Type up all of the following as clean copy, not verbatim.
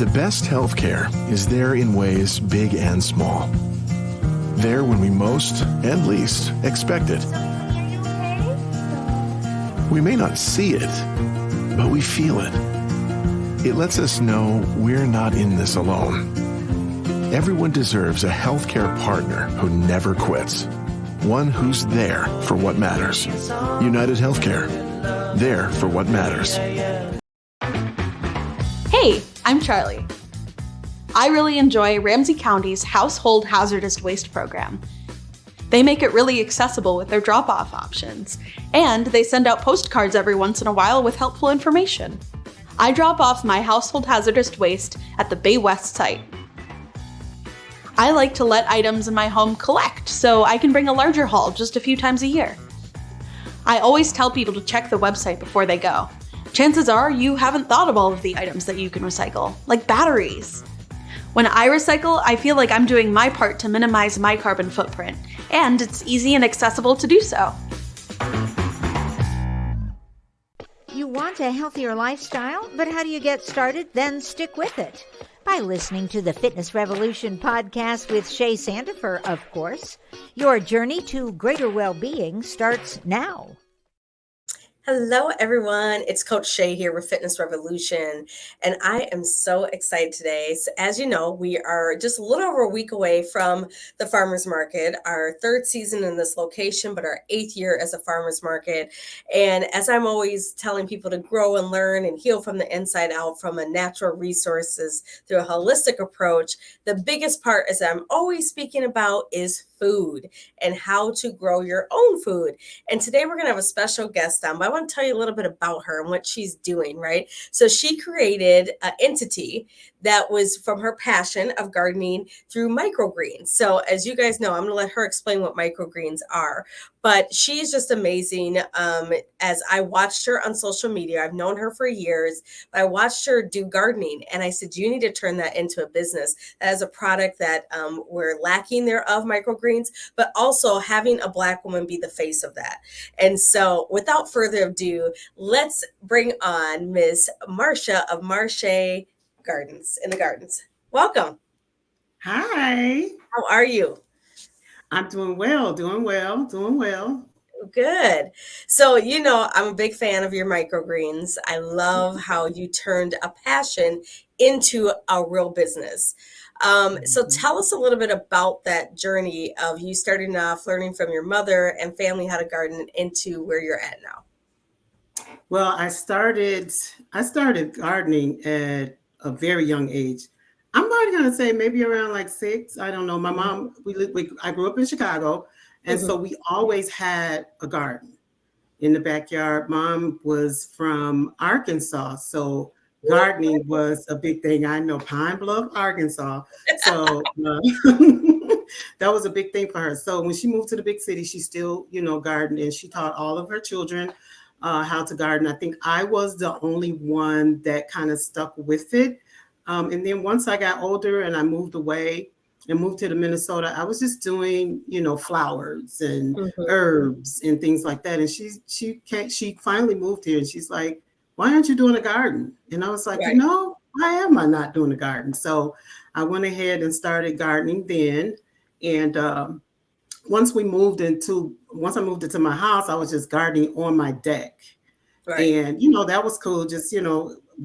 The best healthcare is there in ways big and small. There when we most and least expect it. We may not see it, but we feel it. It lets us know we're not in this alone. Everyone deserves a healthcare partner who never quits. One who's there for what matters. United Healthcare. There for what matters. Hey, I'm Charlie. I really enjoy Ramsey County's Household Hazardous Waste program. They make it really accessible with their drop-off options, and they send out postcards every once in a while with helpful information. I drop off my household hazardous waste at the Bay West site. I like to let items in my home collect so I can bring a larger haul just a few times a year. I always tell people to check the website before they go. Chances are you haven't thought of all of the items that you can recycle, like batteries. When I recycle, I feel like I'm doing my part to minimize my carbon footprint, and it's easy and accessible to do so. You want a healthier lifestyle, but how do you get started? Then stick with it. By listening to the Fitness Revolution podcast with Shay Sandifer, of course. Your journey to greater well-being starts now. Hello, everyone. It's Coach Shay here with Fitness Revolution, and I am so excited today. So as you know, we are just a little over a week away from the farmers market, our third season in this location, but our 8th year as a farmers market. And as I'm always telling people to grow and learn and heal from the inside out from a natural resources through a holistic approach, the biggest part, as I'm always speaking about, is food and how to grow your own food. And today we're going to have a special guest on, but I want to tell you a little bit about her and what she's doing, right? So she created an entity that was from her passion of gardening through microgreens. So as you guys know, I'm going to let her explain what microgreens are, but she's just amazing. As I watched her on social media, I've known her for years, but I watched her do gardening and I said, you need to turn that into a business. That is a product that we're lacking there of microgreens, but also having a Black woman be the face of that. And so without further ado, let's bring on Miss Marcia of Marche Gardens in the Gardens. Welcome. Hi. How are you? I'm doing well. Good. So, you know, I'm a big fan of your microgreens. I love how you turned a passion into a real business. So tell us a little bit about that journey of you starting off learning from your mother and family how to garden into where you're at now. Well, I started gardening at a very young age. I'm probably going to say maybe around like 6. I don't know. My mom, I grew up in Chicago, and so we always had a garden in the backyard. Mom was from Arkansas, so gardening was a big thing. I know, Pine Bluff, Arkansas. So that was a big thing for her. So when she moved to the big city, she still, gardened, and she taught all of her children how to garden. I think I was the only one that kind of stuck with it. And then once I got older and I moved away and moved to the Minnesota, I was just doing, flowers and herbs and things like that. And she finally moved here and she's like, why aren't you doing a garden? And I was like, Right. Why am I not doing a garden? So I went ahead and started gardening then. And once I moved into my house, I was just gardening on my deck. Right. And, that was cool. Just,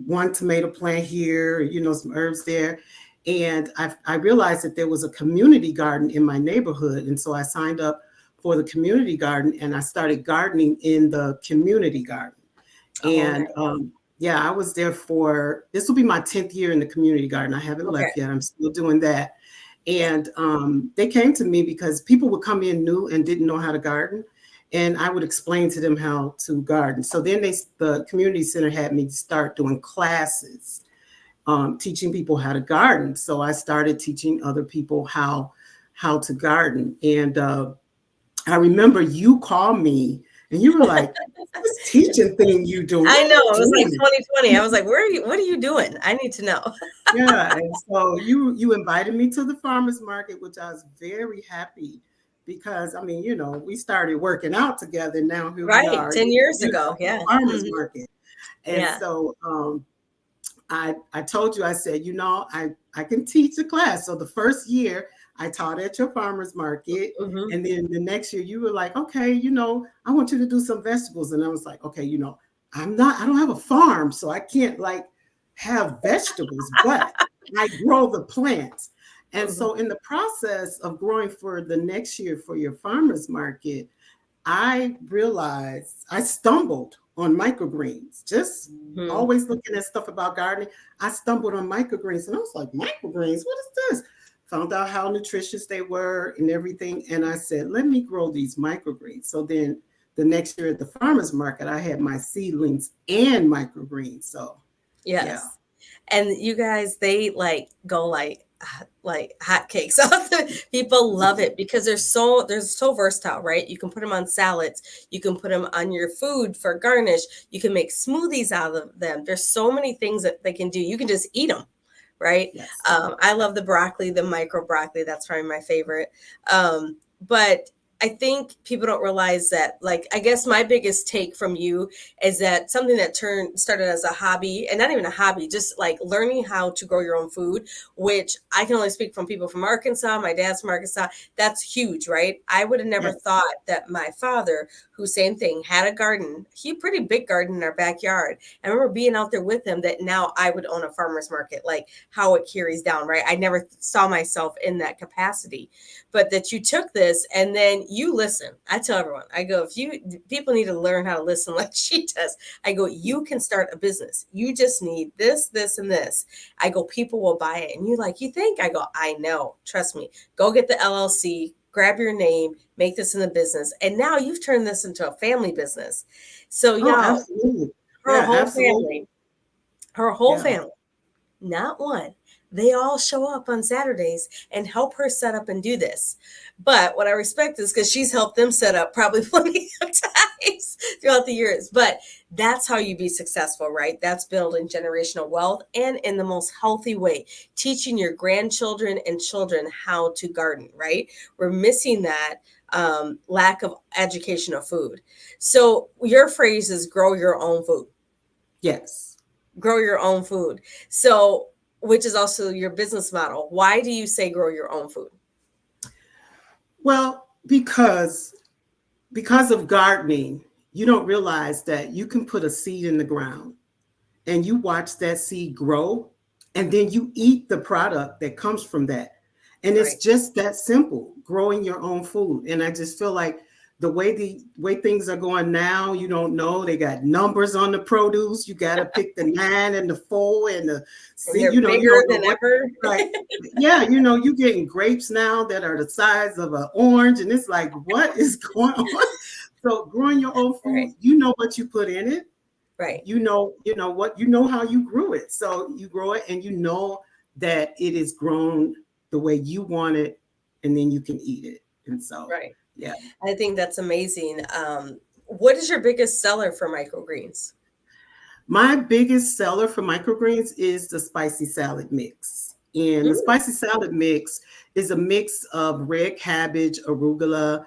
one tomato plant here, some herbs there. And I realized that there was a community garden in my neighborhood. And so I signed up for the community garden and I started gardening in the community garden. And I was there this will be my 10th year in the community garden. I haven't left yet. I'm still doing that. And they came to me because people would come in new and didn't know how to garden. And I would explain to them how to garden. So then the community center had me start doing classes, teaching people how to garden. So I started teaching other people how to garden. And I remember you called me and you were like, this teaching thing you do. I know, it was like 2020. I was like, what are you doing? I need to know. Yeah. And so you invited me to the farmers market, which I was very happy because, we started working out together. Now here we are. 10 years ago. Yeah. Farmers market. And so I told you, I said, I can teach a class. So the first year I taught at your farmer's market. Mhm. And then the next year you were like, okay, I want you to do some vegetables. And I was like, okay, I don't have a farm, so I can't like have vegetables, but I grow the plants. And so in the process of growing for the next year for your farmer's market, I realized I stumbled on microgreens, just always looking at stuff about gardening. I stumbled on microgreens and I was like, microgreens, what is this? Found out how nutritious they were and everything. And I said, let me grow these microgreens. So then the next year at the farmer's market, I had my seedlings and microgreens. So Yes. yeah. And you guys, they go like hotcakes. People love it because they're so versatile, right? You can put them on salads, you can put them on your food for garnish, you can make smoothies out of them. There's so many things that they can do. You can just eat them, right? Yes. I love the broccoli, the micro broccoli. That's probably my favorite. But I think people don't realize that, I guess my biggest take from you is that something that started as a hobby, and not even a hobby, just learning how to grow your own food, which I can only speak from people from Arkansas. My dad's from Arkansas. That's huge, right? I would have never thought that my father, who same thing, had a garden, pretty big garden in our backyard. I remember being out there with him, that now I would own a farmer's market, how it carries down, right? I never saw myself in that capacity, but that you took this and then you listen. I tell everyone, I go, people need to learn how to listen like she does. I go, you can start a business. You just need this, this, and this. I go, people will buy it. And you think? I go, I know. Trust me. Go get the LLC, grab your name, make this in the business. And now you've turned this into a family business. So absolutely. Her whole absolutely. family, not one. They all show up on Saturdays and help her set up and do this. But what I respect is because she's helped them set up probably plenty of times throughout the years. But that's how you be successful, right? That's building generational wealth, and in the most healthy way, teaching your grandchildren and children how to garden, right? We're missing that lack of education of food. So your phrase is grow your own food. Yes. Grow your own food. So, which is also your business model. Why do you say grow your own food? Well, because of gardening, you don't realize that you can put a seed in the ground and you watch that seed grow, and then you eat the product that comes from that. And it's just that simple, growing your own food. And I just feel like the way things are going now, you don't know. They got numbers on the produce. You got to pick the 9 and the 4 and the C. You don't know ever. Right. Yeah, you're getting grapes now that are the size of an orange, and it's like, what is going on? So growing your own food, you know what you put in it. Right. You know how you grew it. So you grow it and you know that it is grown the way you want it, and then you can eat it. And so yeah. I think that's amazing. What is your biggest seller for microgreens? My biggest seller for microgreens is the spicy salad mix. And the spicy salad mix is a mix of red cabbage, arugula,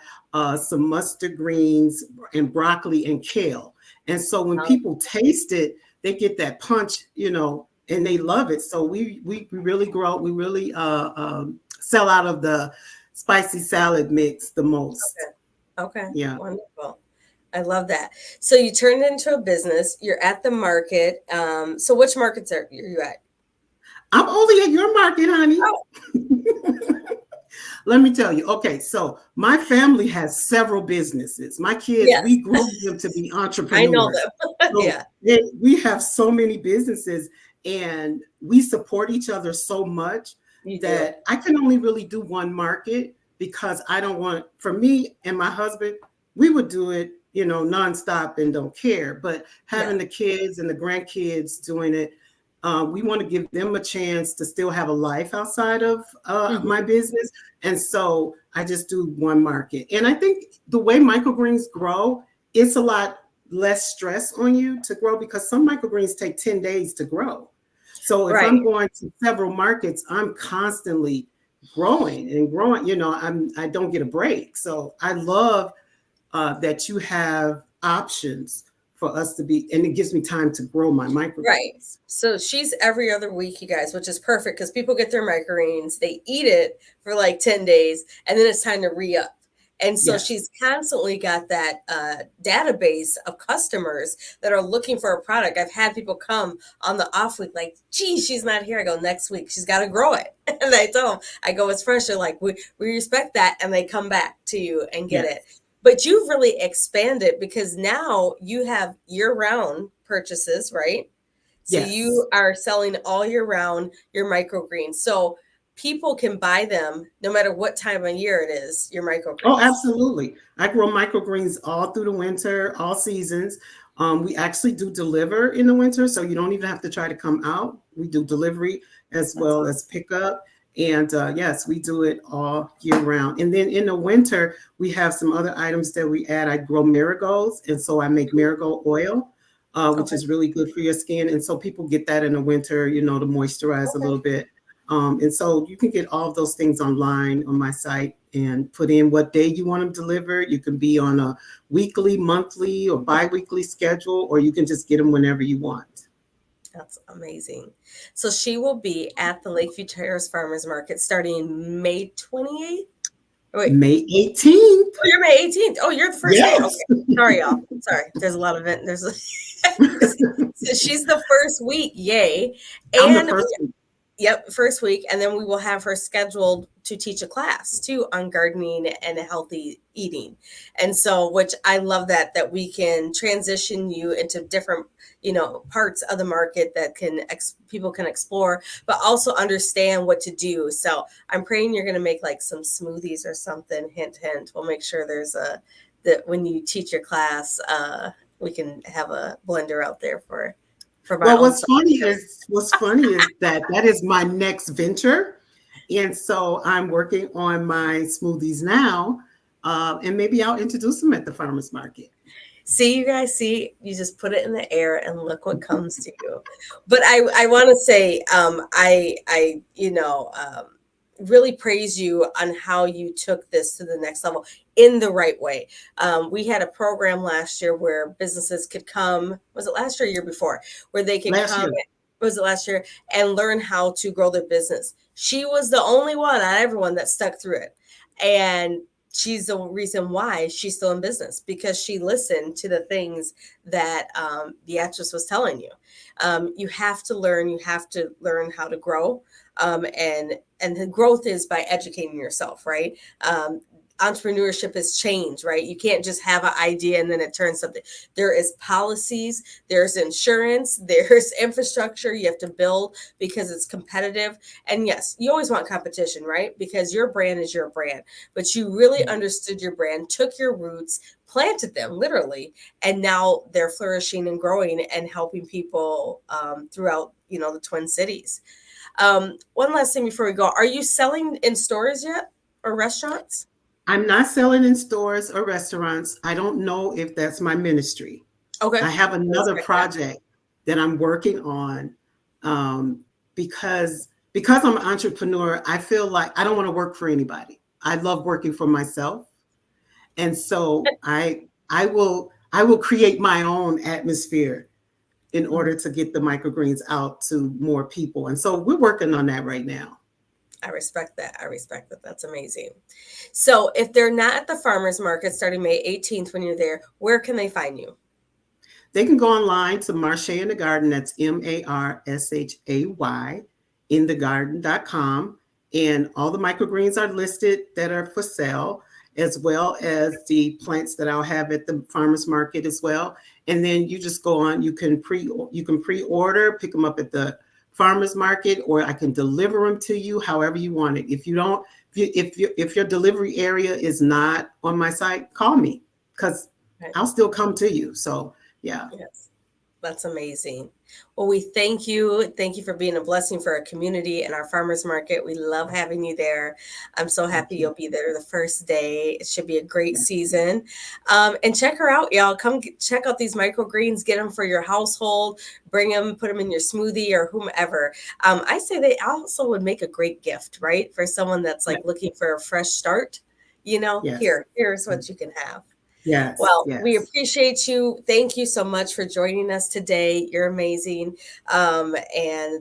some mustard greens, and broccoli and kale. And so when people taste it, they get that punch, and they love it. So we really sell out of the spicy salad mix the most. Okay. Yeah. Wonderful. I love that. So you turned it into a business. You're at the market. So which markets are you at? I'm only at your market, honey. Oh. Let me tell you. Okay, so my family has several businesses. My kids, we grew them to be entrepreneurs. I know them. So we have so many businesses, and we support each other so much that I can only really do one market, because I don't want, for me and my husband, we would do it, nonstop and don't care. But having the kids and the grandkids doing it, we want to give them a chance to still have a life outside of my business. And so I just do one market. And I think the way microgreens grow, it's a lot less stress on you to grow, because some microgreens take 10 days to grow. So if I'm going to several markets, I'm constantly growing and growing. I don't get a break. So I love that you have options for us to be, and it gives me time to grow my microgreens. Right. So she's every other week, you guys, which is perfect because people get their microgreens, they eat it for like 10 days, and then it's time to re-up. And so Yes. she's constantly got that database of customers that are looking for a product. I've had people come on the off week like, gee, she's not here. I go, next week, she's got to grow it. And I tell them, I go, it's fresh. They're like, we respect that. And they come back to you and get Yes. it. But you've really expanded because now you have year-round purchases, right? So Yes. you are selling all year round your microgreens. So people can buy them no matter what time of year it is, your microgreens. Oh, absolutely. I grow microgreens all through the winter, all seasons. We actually do deliver in the winter, so you don't even have to try to come out. We do delivery as well as pickup. And yes, we do it all year round. And then in the winter, we have some other items that we add. I grow marigolds, and so I make marigold oil, which is really good for your skin. And so people get that in the winter, to moisturize a little bit. And so you can get all of those things online on my site and put in what day you want them delivered. You can be on a weekly, monthly, or bi-weekly schedule, or you can just get them whenever you want. That's amazing. So she will be at the Lakeview Terrace Farmers Market starting May 28th. Wait. May 18th. Oh, you're May 18th. Oh, you're the first day. Okay. Sorry, y'all. Sorry. There's a lot of it. So she's the first week. Yay. I'm the first week. Yep, first week. And then we will have her scheduled to teach a class too on gardening and healthy eating. And so, which I love that we can transition you into different, parts of the market that people can explore, but also understand what to do. So I'm praying you're going to make like some smoothies or something. Hint, hint. We'll make sure there's that when you teach your class, we can have a blender out there for well, what's funny is that is my next venture. And so I'm working on my smoothies now. And maybe I'll introduce them at the farmer's market. See, you guys, you just put it in the air and look what comes to you. But I want to say, I really praise you on how you took this to the next level in the right way. We had a program last year where businesses could come. Was it last year or year before? Where they could come. Was it last year? And learn how to grow their business. She was the only one out of everyone that stuck through it. And she's the reason why she's still in business, because she listened to the things that Beatrice was telling you. You have to learn how to grow. And the growth is by educating yourself, right? Entrepreneurship is change, right? You can't just have an idea and then it turns something. There is policies, there's insurance, there's infrastructure you have to build because it's competitive. And yes, you always want competition, right? Because your brand is your brand, but you really understood your brand, took your roots, planted them literally, and now they're flourishing and growing and helping people throughout, the Twin Cities. One last thing before we go, are you selling in stores yet or restaurants? I'm not selling in stores or restaurants. I don't know if that's my ministry. Okay. I have another project that I'm working on because I'm an entrepreneur. I feel like I don't want to work for anybody. I love working for myself. And so I will create my own atmosphere in order to get the microgreens out to more people. And so we're working on that right now. I respect that. That's amazing. So if they're not at the farmer's market starting May 18th when you're there, where can they find you? They can go online to Marshay in the Garden. That's MARSHAY inthegarden.com. And all the microgreens are listed that are for sale, as well as the plants that I'll have at the farmer's market as well. And then you just go on, you can pre-order, pick them up at the farmer's market, or I can deliver them to you however you want it. If your delivery area is not on my site, call me because I'll still come to you. So yeah. Yes. That's amazing. Well, we thank you. Thank you for being a blessing for our community and our farmers market. We love having you there. I'm so happy you'll be there the first day. It should be a great season. And check her out, y'all. Come check out these microgreens. Get them for your household. Bring them, put them in your smoothie or whomever. I say they also would make a great gift, right? For someone that's like looking for a fresh start. Here's what you can have. Yes. Well, Yes. we appreciate you. Thank you so much for joining us today. You're amazing. And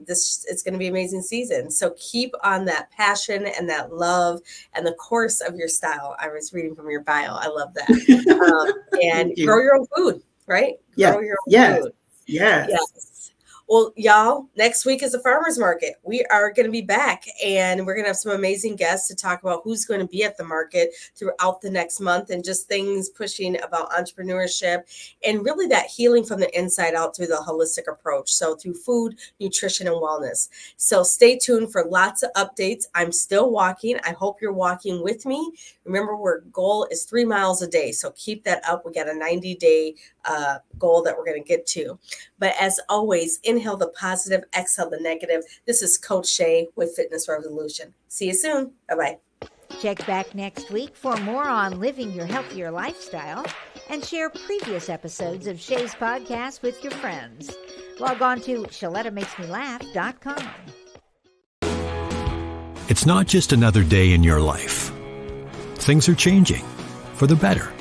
it's going to be an amazing season. So keep on that passion and that love and the course of your style. I was reading from your bio. I love that. And Thank you. grow your own food, right? Yeah. Grow your own Yes. food. Yes. Yes. Well, y'all, next week is the farmers market. We are going to be back and we're going to have some amazing guests to talk about who's going to be at the market throughout the next month and just things pushing about entrepreneurship and really that healing from the inside out through the holistic approach. So through food, nutrition, and wellness. So stay tuned for lots of updates. I'm still walking. I hope you're walking with me. Remember, our goal is 3 miles a day. So keep that up. We got a 90-day goal that we're going to get to. But as always, inhale the positive, exhale the negative. This is Coach Shay with Fitness Revolution. See you soon. Bye-bye. Check back next week for more on living your healthier lifestyle and share previous episodes of Shay's podcast with your friends. Log on to ShalettaMakesMeLaugh.com. It's not just another day in your life. Things are changing for the better.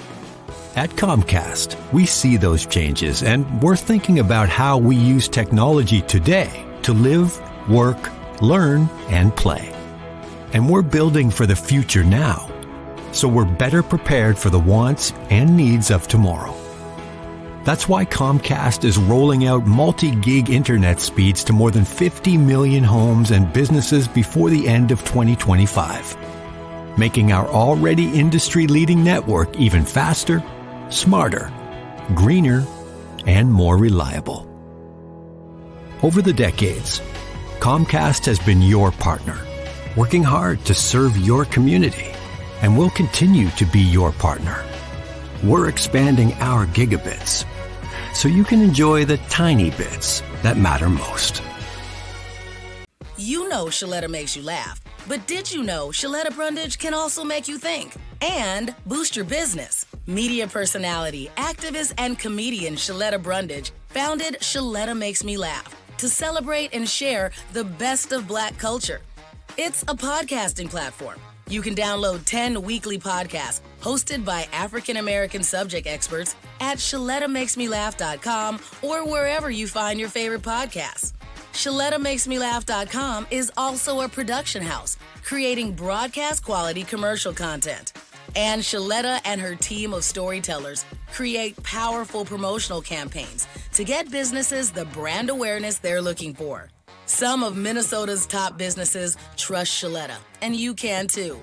At Comcast, we see those changes and we're thinking about how we use technology today to live, work, learn, and play. And we're building for the future now, so we're better prepared for the wants and needs of tomorrow. That's why Comcast is rolling out multi-gig internet speeds to more than 50 million homes and businesses before the end of 2025, making our already industry-leading network even faster, smarter, greener, and more reliable. Over the decades, Comcast has been your partner, working hard to serve your community, and will continue to be your partner. We're expanding our gigabits so you can enjoy the tiny bits that matter most. You know Shaletta makes you laugh, but did you know Shaletta Brundage can also make you think and boost your business? Media personality, activist, and comedian Shaletta Brundage founded Shaletta Makes Me Laugh to celebrate and share the best of Black culture. It's a podcasting platform. You can download 10 weekly podcasts hosted by African-American subject experts at ShalettaMakesMeLaugh.com or wherever you find your favorite podcasts. ShalettaMakesMeLaugh.com is also a production house, creating broadcast-quality commercial content. And Shaletta and her team of storytellers create powerful promotional campaigns to get businesses the brand awareness they're looking for. Some of Minnesota's top businesses trust Shaletta, and you can too.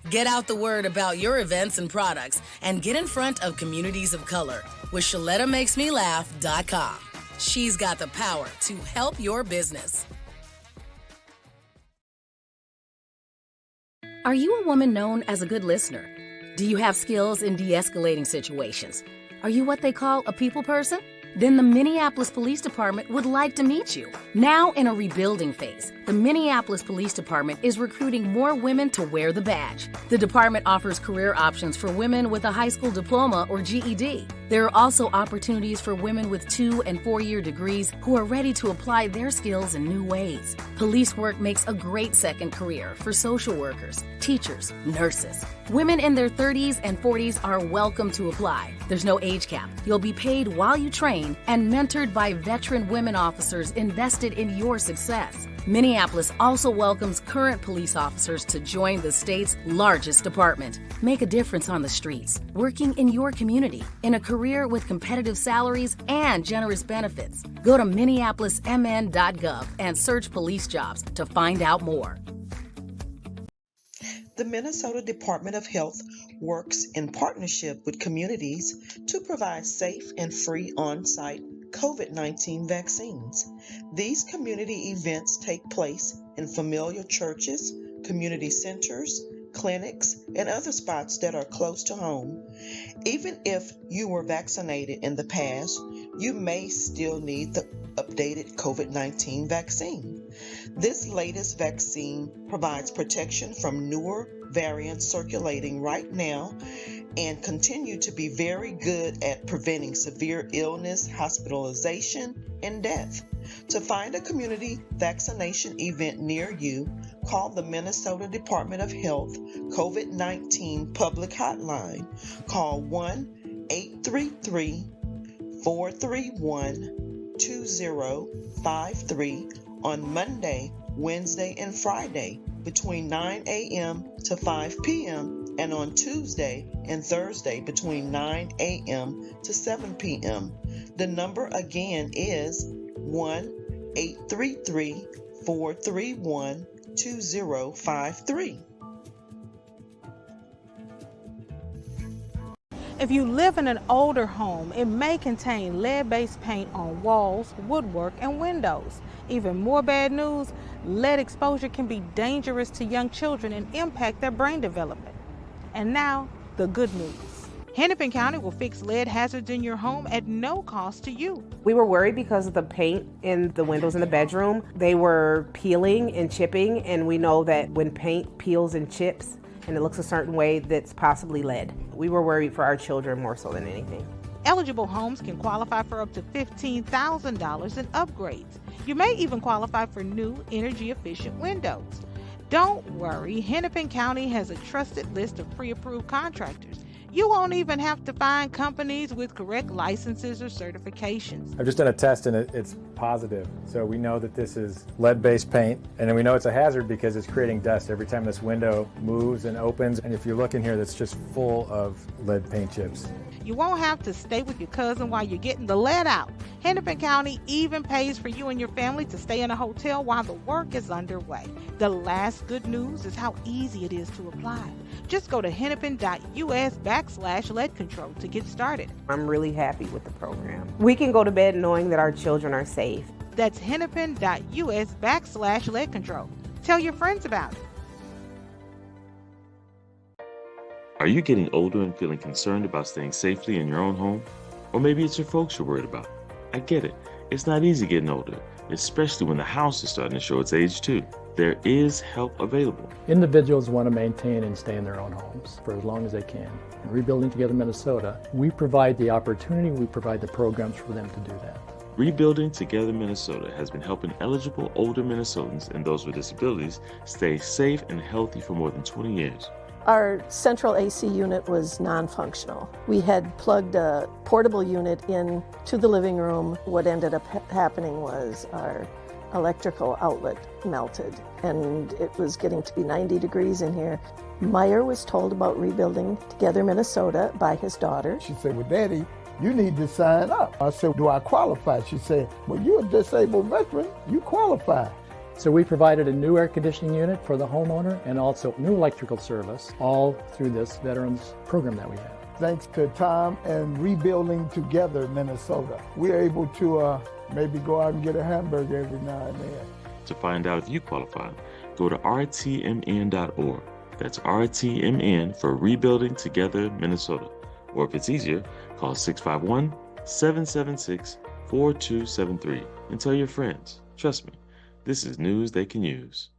Get out the word about your events and products and get in front of communities of color with ShalettaMakesMeLaugh.com. She's got the power to help your business. Are you a woman known as a good listener? Do you have skills in de-escalating situations? Are you what they call a people person? Then the Minneapolis Police Department would like to meet you. Now in a rebuilding phase, the Minneapolis Police Department is recruiting more women to wear the badge. The department offers career options for women with a high school diploma or GED. There are also opportunities for women with 2- and 4-year degrees who are ready to apply their skills in new ways. Police work makes a great second career for social workers, teachers, nurses. Women in their 30s and 40s are welcome to apply. There's no age cap. You'll be paid while you train and mentored by veteran women officers invested in your success. Minneapolis also welcomes current police officers to join the state's largest department. Make a difference on the streets, working in your community, in a career with competitive salaries and generous benefits. Go to minneapolismn.gov and search police jobs to find out more. The Minnesota Department of Health works in partnership with communities to provide safe and free on-site COVID-19 vaccines. These community events take place in familiar churches, community centers, clinics, and other spots that are close to home. Even if you were vaccinated in the past, you may still need the updated COVID-19 vaccine. This latest vaccine provides protection from newer variants circulating right now and continue to be very good at preventing severe illness, hospitalization, and death. To find a community vaccination event near you, call the Minnesota Department of Health COVID-19 public hotline. Call 1-833-431-2053 on Monday, Wednesday, and Friday between 9 a.m. to 5 p.m. and on Tuesday and Thursday between 9 a.m. to 7 p.m. The number again is 1-833-431-2053. If you live in an older home, it may contain lead-based paint on walls, woodwork, and windows. Even more bad news, lead exposure can be dangerous to young children and impact their brain development. And now, the good news. Hennepin County will fix lead hazards in your home at no cost to you. We were worried because of the paint in the windows in the bedroom. They were peeling and chipping, and we know that when paint peels and chips, and it looks a certain way, that's possibly lead. We were worried for our children more so than anything. Eligible homes can qualify for up to $15,000 in upgrades. You may even qualify for new energy-efficient windows. Don't worry, Hennepin County has a trusted list of pre-approved contractors. You won't even have to find companies with correct licenses or certifications. I've just done a test and it's positive. So we know that this is lead-based paint, and then we know it's a hazard because it's creating dust every time this window moves and opens. And if you look in here, that's just full of lead paint chips. You won't have to stay with your cousin while you're getting the lead out. Hennepin County even pays for you and your family to stay in a hotel while the work is underway. The last good news is how easy it is to apply. Just go to hennepin.us/lead control to get started. I'm really happy with the program. We can go to bed knowing that our children are safe. That's hennepin.us/lead control. Tell your friends about it. Are you getting older and feeling concerned about staying safely in your own home? Or maybe it's your folks you're worried about. I get it. It's not easy getting older, especially when the house is starting to show its age too. There is help available. Individuals want to maintain and stay in their own homes for as long as they can. In Rebuilding Together Minnesota, we provide the opportunity, we provide the programs for them to do that. Rebuilding Together Minnesota has been helping eligible older Minnesotans and those with disabilities stay safe and healthy for more than 20 years. Our central AC unit was non-functional. We had plugged a portable unit in to the living room. What ended up happening was our electrical outlet melted, and it was getting to be 90 degrees in here. Meyer was told about Rebuilding Together Minnesota by his daughter. She said, well, Daddy, you need to sign up. I said, do I qualify? She said, well, you're a disabled veteran. You qualify. So we provided a new air conditioning unit for the homeowner and also new electrical service, all through this veterans program that we have. Thanks to Tom and Rebuilding Together Minnesota, we're able to maybe go out and get a hamburger every now and then. To find out if you qualify, go to rtmn.org. That's RTMN for Rebuilding Together Minnesota. Or if it's easier, call 651-776-4273 and tell your friends. Trust me, this is news they can use.